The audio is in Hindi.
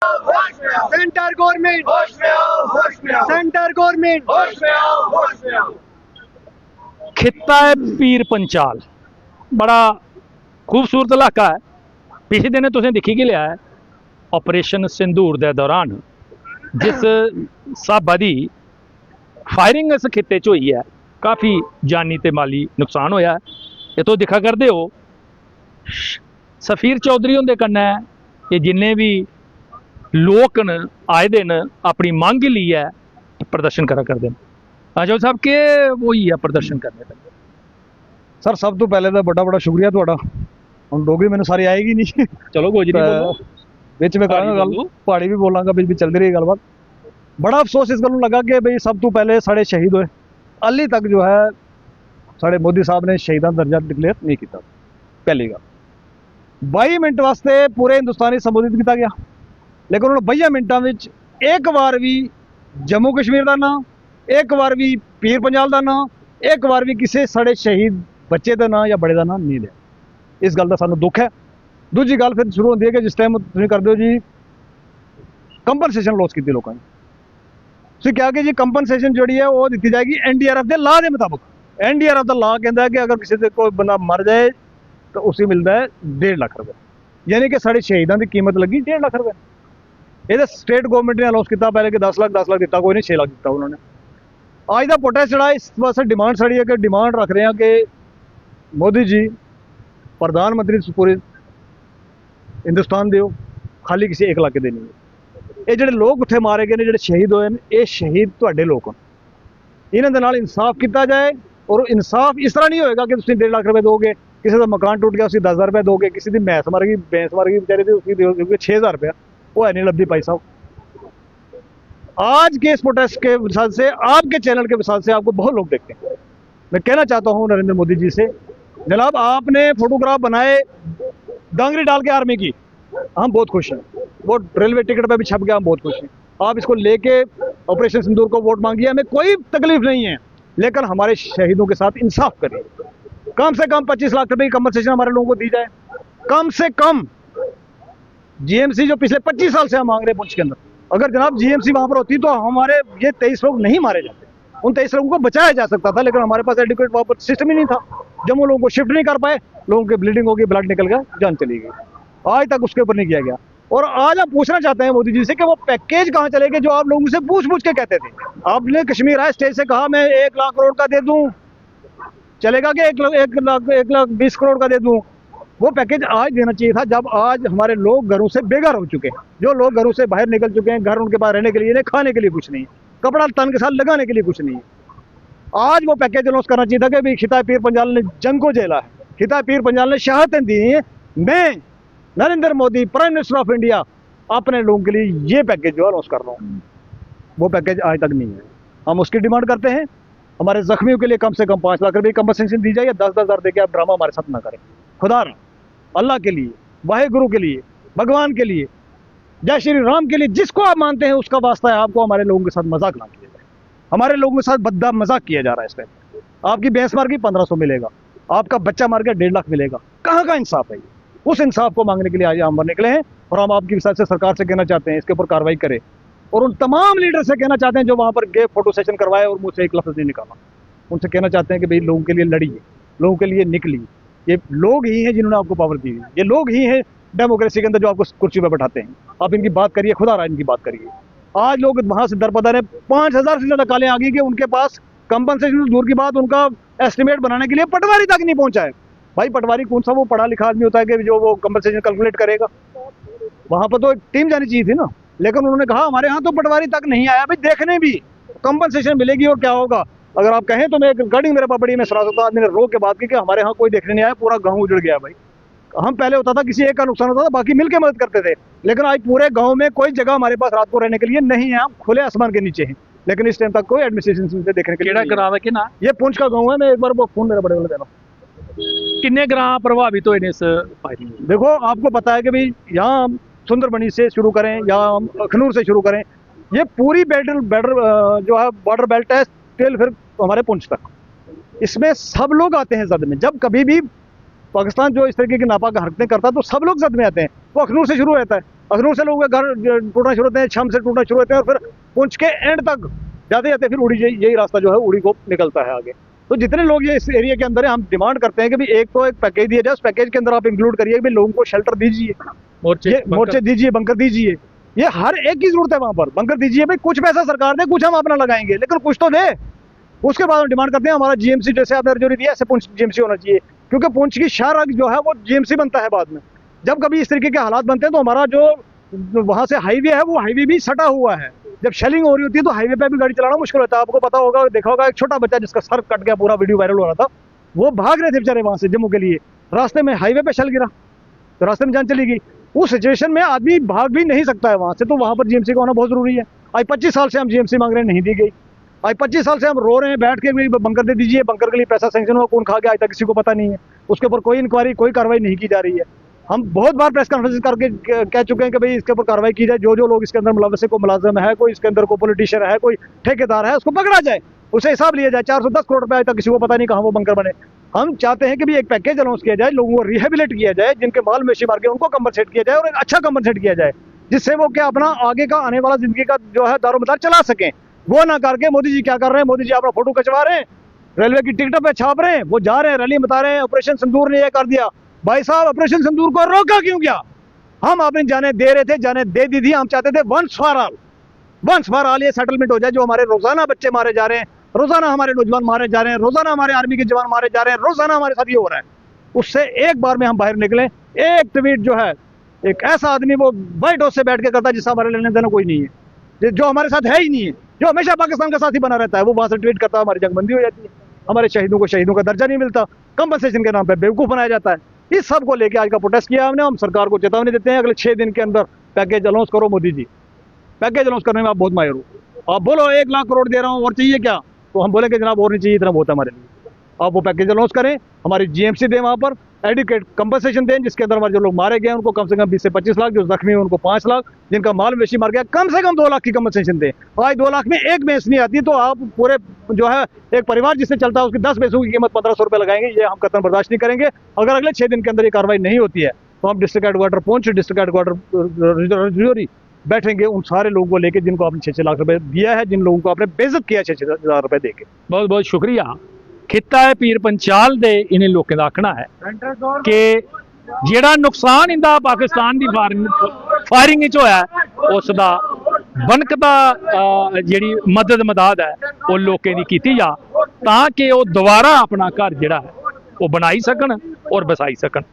सेंटर गवर्नमेंट, होश में आओ, होश में आओ, सेंटर गवर्नमेंट, होश में आओ, होश में आओ। खिता है पीर पंचाल, बड़ा खूबसूरत इलाका है। पिछले दिन तुसें दिक्खी गै लिया है ऑपरेशन सिंदूर के दौरान जिस स्हाबा दी फायरिंग इस खिते च हुई है, काफ़ी जानी ते माली नुकसान होया है। ये तो दिक्खा करदे हो सफीर चौधरी हुंदे कन्नै ये जिन्ने भी लोक न आए दे न अपनी मंग लेइयै प्रदर्शन करा करदे न। आजो साहब के वही है प्रदर्शन करने पे सर सब तो पहले तो बड़ा बड़ा शुक्रिया थोड़ा। हम डोगरी मैंने सारी आएगी नहीं, चलो गोजरी बोलो, बिच में पहाड़ी गल बोलो। पहाड़ी भी बोलांगा, बिच भी चलती रही गलबात। बड़ा अफसोस इस गल लगा कि भाई सब तो पहले साढ़े शहीद होए, हाली तक जो है साढ़े मोदी साहब ने शहीदां दर्जा डिक्लेयर नहीं किया। पहली गल 22 मिनट वास्ते पूरे हिंदुस्तान संबोधित किया गया, लेकिन उन्होंने 22 मिनटों में एक बार भी जम्मू कश्मीर का नाम, एक बार भी पीर पंजाल का नाम, एक बार भी किसी साढ़े शहीद बच्चे का नाम या बड़े का नाम नहीं लिया। इस गल का सानू दुख है। दूजी गल फिर शुरू होती है कि जिस टाइम तुम करते हो जी कंपनसेशन लॉस की लोगों ने, क्या कि जी कंपनसेशन जी है वो दी जाएगी NDRF के लॉ के मुताबिक। NDRF का लॉ कहता है कि अगर किसी से कोई बंदा मर जाए तो उसे मिलता है 1.5 लाख रुपए, यानी कि साढ़े शहीदों की कीमत लगी 1.5 लाख रुपए। ये स्टेट गवर्नमेंट ने अनाउंस किया पहले कि 10 लाख दिता, कोई नहीं 6 लाख दिता उन्होंने। आज का प्रोटेस्ट जड़ा इस वास्ते डिमांड साड़ी है कि डिमांड रख रहे हैं कि मोदी जी प्रधानमंत्री पूरे हिंदुस्तान दो, खाली किसी 1 लाख के देनी है। ये जो लोग उत्थे मारे गए ने, जो शहीद होए, ये शहीद तुहाडे लोग हैं। इन्हां दे नाल इंसाफ किया जाए, और इंसाफ इस तरह नहीं होएगा कि तुसीं 1.5 लाख रुपए दोगे, किसी का मकान टूट गया उसी 10,000 रुपये दोगे, किसी की भैंस मर गई बेचारे उसी दोगे 6,000 रुपया, वो है नहीं लभदी भाई साहब। आज के इस प्रोटेस्ट के वजह से, आपके चैनल के वजह से आपको बहुत लोग देखते हैं। मैं कहना चाहता हूँ नरेंद्र मोदी जी से, जनाब आपने फोटोग्राफ बनाए डांगरी डाल के आर्मी की, हम बहुत खुश हैं। वो रेलवे टिकट पे भी छप गया, हम बहुत खुश हैं। आप इसको लेके ऑपरेशन सिंदूर को वोट मांगिए, हमें कोई तकलीफ नहीं है, लेकिन हमारे शहीदों के साथ इंसाफ करिए। कम से कम 25 लाख रुपए की कंपनसेशन हमारे लोगों को दी जाए, कम से कम। GMC जो पिछले 25 साल से हम मांग रहे हैं पुंछ के अंदर, अगर जनाब GMC वहां पर होती तो हमारे ये 23 लोग नहीं मारे जाते, उन 23 लोगों को बचाया जा सकता था, लेकिन हमारे पास एडिक्वेट वहां पर सिस्टम ही नहीं था। जब वो लोगों को शिफ्ट नहीं कर पाए, लोगों की ब्लीडिंग होगी, ब्लड निकल गया, जान चली गई। आज तक उसके ऊपर नहीं किया गया। और आज आप पूछना चाहते हैं मोदी जी से कि वो पैकेज कहाँ चले गए जो आप लोगों से पूछ पूछ के कहते थे। आपने कश्मीर आए स्टेज से कहा मैं 1 लाख करोड़ का दे दूं, चलेगा कि 1 लाख 20 करोड़ का दे दूं? वो पैकेज आज देना चाहिए था, जब आज हमारे लोग घरों से बेघर हो चुके हैं। जो लोग घरों से बाहर निकल चुके हैं, घर उनके पास रहने के लिए नहीं, खाने के लिए कुछ नहीं, कपड़ा तन के साथ लगाने के लिए कुछ नहीं है। आज वो पैकेज अनाउंस करना चाहिए था कि भाई खिता पीर पंजाल ने जंग को झेला है, खिता पीर पंजाल ने शहादतें दी हैं, मैं Narendra Modi prime minister of India अपने लोगों के लिए ये पैकेज जो अनाउंस कर रहा हूँ। वो पैकेज आज तक नहीं है। हम उसकी डिमांड करते हैं, हमारे जख्मियों के लिए कम से कम 5 लाख रुपए कंपनसेशन दी जाए, या 10-10 हज़ार देके आप ड्रामा हमारे साथ ना करें। खुदा अल्लाह के लिए, वाहेगुरु के लिए, भगवान के लिए, जय श्री राम के लिए, जिसको आप मानते हैं उसका वास्ता है, आपको हमारे लोगों के साथ मजाक ना किया जाए। हमारे लोगों के साथ बद्दा मजाक किया जा रहा है इस टाइम। आपकी भैंस मार गई 1500 मिलेगा, आपका बच्चा मार गया 1.5 लाख मिलेगा। कहाँ का इंसाफ है ये? उस इंसाफ को मांगने के लिए आज हम निकले हैं, और हम आपकी विसात से सरकार से कहना चाहते हैं इसके ऊपर कार्रवाई करे, और उन तमाम लीडर से कहना चाहते हैं जो वहाँ पर गए फोटो सेशन करवाए और मुझसे एक लफ्ज़ नहीं निकाला, उनसे कहना चाहते हैं कि भाई लोगों के लिए लड़िए, लोगों के लिए निकलिए। ये लोग ही हैं जिन्होंने आपको पावर दी है, ये लोग ही हैं डेमोक्रेसी के अंदर जो आपको कुर्सी पर बैठाते हैं। आप इनकी बात करिए, खुदा रहा इनकी बात करिए। आज लोग वहाँ से दरपदर है, 5000 से ज़्यादा कालें आ गई कि उनके पास कंपनसेशन दूर की बात, उनका एस्टिमेट बनाने के लिए पटवारी तक नहीं पहुँचा है। भाई पटवारी कौन सा वो पढ़ा लिखा आदमी होता है कि जो वो कंपनसेशन कैलकुलेट करेगा? वहाँ पर तो एक टीम जानी चाहिए थी ना, लेकिन उन्होंने कहा हमारे यहाँ तो पटवारी तक नहीं आया। भाई देखने भी कंपनसेशन मिलेगी और क्या होगा। अगर आप कहें तो मैं एक रिकॉर्डिंग मेरे पास बड़ी मैं सुना सकता हूँ, आदमी ने रो के बात की कि हमारे यहाँ कोई देखने नहीं आया, पूरा गाँव उजड़ गया। भाई हम पहले होता था किसी एक का नुकसान होता था, बाकी मिलकर मदद करते थे, लेकिन आज पूरे गाँव में कोई जगह हमारे पास रात को रहने के लिए नहीं है, हम खुले आसमान के नीचे हैं। लेकिन इस टाइम तक कोई एडमिनिस्ट्रेशन से देखने के लिए ग्राम है कि ना? ये पुंछ का गाँव है। मैं एक बार वो फोन मेरा बड़े वाले देना। किन्ने ग्राम प्रभावित हुए इस फायरिंग? देखो आपको पता है कि भाई यहाँ सुंदरबनी से शुरू करें या अखनूर से शुरू करें, ये पूरी जो है बॉर्डर बेल्ट है टिल फिर हमारे पुंछ तक, इसमें सब लोग आते हैं जद में। जब कभी भी पाकिस्तान जो इस तरीके की नापाक हरकतें करता है तो सब लोग जद में आते हैं। वो अखनूर से शुरू रहता है, अखनूर से लोगों के घर टूटना शुरू होते हैं, छम से टूटना शुरू होते हैं, और फिर पुंछ के एंड तक जाते जाते फिर उड़ी यही रास्ता जो है उड़ी को निकलता है आगे। तो जितने लोग ये इस एरिया के अंदर है, हम डिमांड करते हैं कि भाई एक तो एक पैकेज दिया जाए, उस पैकेज के अंदर आप इंक्लूड करिए कि भाई लोगों को शेल्टर दीजिए, मोर्चे दीजिए, बंकर दीजिए, ये हर एक की जरूरत है। वहां पर बंकर दीजिए भाई, कुछ पैसा सरकार दे, कुछ हम अपना लगाएंगे, लेकिन कुछ तो दे। उसके बाद हम डिमांड करते हैं हमारा जीएमसी, जैसे आपने रजौरी दिया ऐसे पुंछ जीएमसी होना चाहिए, क्योंकि पुंछ की शाहरग जो है वो जीएमसी बनता है बाद में। जब कभी इस तरीके के हालात बनते हैं तो हमारा जो वहां से हाईवे है वो हाईवे भी सटा हुआ है। जब शेलिंग हो रही होती है तो हाईवे पे भी गाड़ी चलाना मुश्किल होता है। आपको पता होगा, देखा होगा, एक छोटा बच्चा जिसका सर कट गया, पूरा वीडियो वायरल हो रहा था, वो भाग रहे थे बेचारे वहां से जम्मू के लिए, रास्ते में हाईवे पे शल गिरा तो रास्ते में जान चली गई। उस सिचुएशन में आदमी भाग भी नहीं सकता है वहां से, तो वहां पर जीएमसी का होना बहुत जरूरी है। आज 25 साल से हम जीएमसी मांग रहे हैं, नहीं दी गई। आज 25 साल से हम रो रहे हैं बैठ के, बंकर दे दीजिए, बंकर के लिए पैसा सैंक्शन हुआ, कौन खा गया आज तक किसी को पता नहीं है। उसके ऊपर कोई इंक्वायरी, कोई कार्रवाई नहीं की जा रही है। हम बहुत बार प्रेस कॉन्फ्रेंस करके कह चुके हैं कि भाई इसके ऊपर कार्रवाई की जाए, जो जो लोग इसके अंदर मुलविस, को मुलाजिम है, कोई इसके अंदर कोई पॉलिटिशियन है, कोई ठेकेदार है, उसको पकड़ा जाए, उसे हिसाब लिया जाए। 410 करोड़ रुपए आज तक किसी को पता नहीं कहाँ वो बंकर बने। हम चाहते हैं कि भी एक पैकेज अनाउंस किया जाए, लोगों को रिहेबिलिट किया जाए, जिनके माल मवेशी मार के उनको कंपनसेट किया जाए, और एक अच्छा कंपनसेट किया जाए, जिससे वो क्या अपना आगे का आने वाला जिंदगी का जो है दारोमदार चला सकें। वो ना करके मोदी जी क्या कर रहे हैं, मोदी जी अपना फोटो खिंचवा रहे हैं, रेलवे की टिकटों पे छाप रहे हैं, वो जा रहे हैं रैली बता रहे हैं ऑपरेशन सिंदूर ने ये कर दिया। भाई साहब, ऑपरेशन सिंदूर को रोका क्यों गया? हम अपनी जाने दे रहे थे, जाने दे दी थी। हम चाहते थे वंस फॉर ऑल ये सेटलमेंट हो जाए। जो हमारे रोजाना बच्चे मारे जा रहे हैं, रोजाना हमारे नौजवान मारे जा रहे हैं, रोजाना हमारे आर्मी के जवान मारे जा रहे हैं, रोजाना हमारे साथ ये हो रहा है, उससे एक बार में हम बाहर निकले। एक ट्वीट जो है, एक ऐसा आदमी वो व्हाइट हाउस से बैठ के करता है जिसका हमारे लेने देना कोई नहीं है, जो हमारे साथ है ही नहीं है, जो हमेशा पाकिस्तान का साथी बना रहता है, वो वहां से ट्वीट करता है, हमारी जंगबंदी हो जाती है, हमारे शहीदों को शहीदों का दर्जा नहीं मिलता, कंपनसेशन के नाम पे बेवकूफ बनाया जाता है। इस सब को लेकर आज का प्रोटेस्ट किया हमने। हम सरकार को चेतावनी देते हैं, अगले 6 दिन के अंदर पैकेज अनाउंस करो। मोदी जी, पैकेज अनाउंस करने में आप बहुत माहिर हो। आप बोलो 1 लाख करोड़ दे रहा हूँ और चाहिए क्या, तो हम बोले कि जनाब और नहीं चाहिए, इतना बहुत है हमारे लिए। आप वो पैकेज अनाउंस करें, हमारी जीएमसी दें, वहाँ पर एडिकेट कंपनसेशन दें, जिसके अंदर हमारे जो लोग मारे गए उनको कम से कम 20 से 25 लाख, जो जख्मी है उनको 5 लाख, जिनका माल मवेशी मार गया कम से कम 2 लाख की कंपनसेशन दें। आज 2 लाख में एक भैंस नहीं आती, तो आप पूरे जो है एक परिवार जिससे चलता है उसकी 10 भैंसों की कीमत 1500 रुपये लगाएंगे। ये हम कतई बर्दाश्त नहीं करेंगे। अगर अगले 6 दिन के अंदर ये कार्रवाई नहीं होती है तो हम डिस्ट्रिक्ट हेडक्वार्टर पहुंच, डिस्ट्रिक्ट हेडक्वार्टर रजौरी बैठेंगे उन सारे लोगों को लेकर जिनको आपने 6-6 लाख रुपए दिया है, जिन लोगों को आपने बेइज्जत किया 6-6 हज़ार रुपए देके। बहुत बहुत शुक्रिया। खिता है पीर पंचाल दे इन्हें लोगों का आखना है कि जेड़ा नुकसान इंदा पाकिस्तान की फायरिंग होया उसका बनकदा जी मदद मदाद है वो लोगों की की जा, ताकि वो दोबारा अपना घर जिहड़ा है वो बनाई सकन और बसाई सकन।